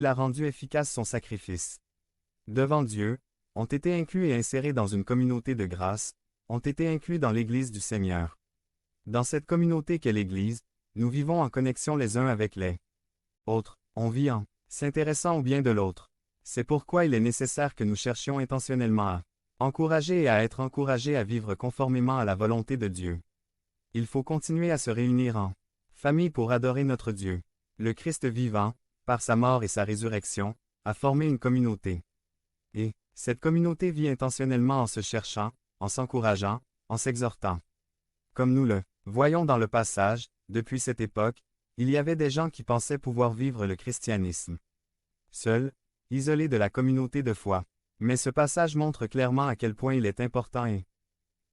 Il a rendu efficace son sacrifice. Devant Dieu, ont été inclus et insérés dans une communauté de grâce, ont été inclus dans l'Église du Seigneur. Dans cette communauté qu'est l'Église, nous vivons en connexion les uns avec les autres, on vit en s'intéressant au bien de l'autre. C'est pourquoi il est nécessaire que nous cherchions intentionnellement à encourager et à être encouragés à vivre conformément à la volonté de Dieu. Il faut continuer à se réunir en famille pour adorer notre Dieu. Le Christ vivant, par sa mort et sa résurrection, a formé une communauté. Et cette communauté vit intentionnellement en se cherchant, en s'encourageant, en s'exhortant. Comme nous le voyons dans le passage, depuis cette époque, il y avait des gens qui pensaient pouvoir vivre le christianisme seuls, isolés de la communauté de foi. Mais ce passage montre clairement à quel point il est important et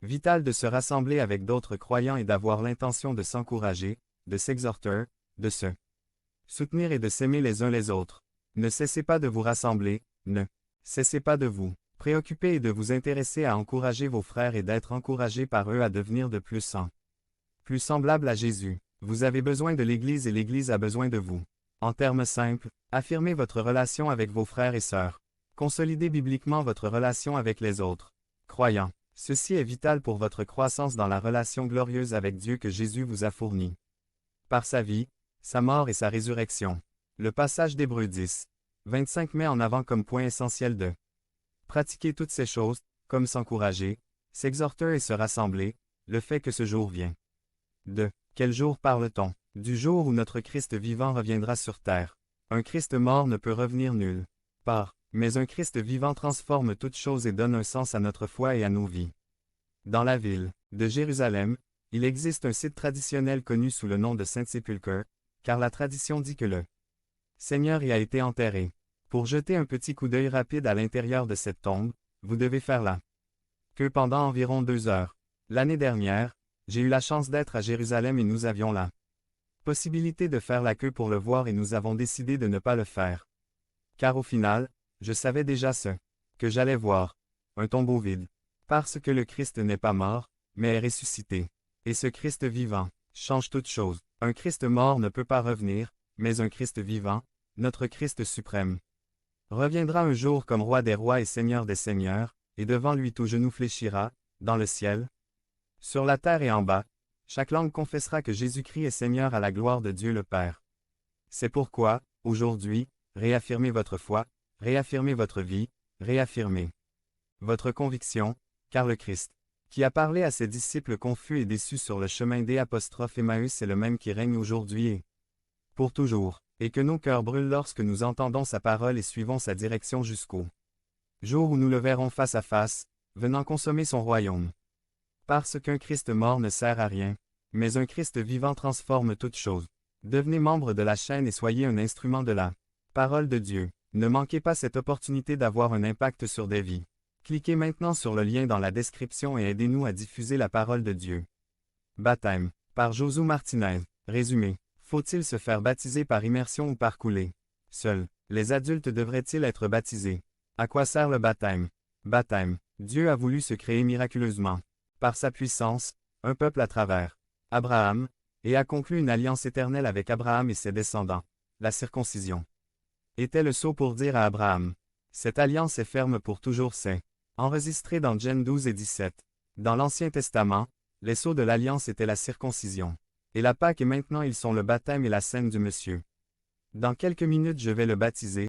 vital de se rassembler avec d'autres croyants et d'avoir l'intention de s'encourager, de s'exhorter, de se soutenir et de s'aimer les uns les autres. Ne cessez pas de vous rassembler, ne cessez pas de vous préoccuper et de vous intéresser à encourager vos frères et d'être encouragés par eux à devenir de plus semblables à Jésus. Vous avez besoin de l'Église et l'Église a besoin de vous. En termes simples, affirmez votre relation avec vos frères et sœurs. Consolidez bibliquement votre relation avec les autres croyants. Ceci est vital pour votre croissance dans la relation glorieuse avec Dieu que Jésus vous a fournie. Par sa vie, sa mort et sa résurrection. Le passage d'Hébreux 10, 25 met en avant comme point essentiel de pratiquer toutes ces choses, comme s'encourager, s'exhorter et se rassembler, le fait que ce jour vient. De quel jour parle-t-on? Du jour où notre Christ vivant reviendra sur terre. Un Christ mort ne peut revenir nulle part, mais un Christ vivant transforme toutes choses et donne un sens à notre foi et à nos vies. Dans la ville de Jérusalem, il existe un site traditionnel connu sous le nom de Saint-Sépulcre, car la tradition dit que le Seigneur y a été enterré. Pour jeter un petit coup d'œil rapide à l'intérieur de cette tombe, vous devez faire la queue pendant environ 2 heures. L'année dernière, j'ai eu la chance d'être à Jérusalem et nous avions la possibilité de faire la queue pour le voir et nous avons décidé de ne pas le faire. Car au final, je savais déjà ce que j'allais voir, un tombeau vide. Parce que le Christ n'est pas mort, mais est ressuscité. Et ce Christ vivant change toute chose. Un Christ mort ne peut pas revenir, mais un Christ vivant, notre Christ suprême, reviendra un jour comme roi des rois et seigneur des seigneurs, et devant lui tout genou fléchira, dans le ciel, sur la terre et en bas, chaque langue confessera que Jésus-Christ est Seigneur à la gloire de Dieu le Père. C'est pourquoi, aujourd'hui, réaffirmez votre foi, réaffirmez votre vie, réaffirmez votre conviction, car le Christ, qui a parlé à ses disciples confus et déçus sur le chemin d'Emmaüs est le même qui règne aujourd'hui et pour toujours, et que nos cœurs brûlent lorsque nous entendons sa parole et suivons sa direction jusqu'au jour où nous le verrons face à face, venant consommer son royaume. Parce qu'un Christ mort ne sert à rien, mais un Christ vivant transforme toutes choses. Devenez membre de la chaîne et soyez un instrument de la parole de Dieu. Ne manquez pas cette opportunité d'avoir un impact sur des vies. Cliquez maintenant sur le lien dans la description et aidez-nous à diffuser la parole de Dieu. Baptême, par Josué Martinez. Résumé. Faut-il se faire baptiser par immersion ou par coulée? Seuls les adultes devraient-ils être baptisés? À quoi sert le baptême? Baptême. Dieu a voulu se créer miraculeusement, par sa puissance, un peuple à travers Abraham, et a conclu une alliance éternelle avec Abraham et ses descendants. La circoncision était le sceau pour dire à Abraham: cette alliance est ferme pour toujours. C'est enregistré dans Gen 12 et 17. Dans l'Ancien Testament, les sceaux de l'alliance étaient la circoncision. Et la Pâque et maintenant ils sont le baptême et la scène du Monsieur. Dans quelques minutes je vais le baptiser,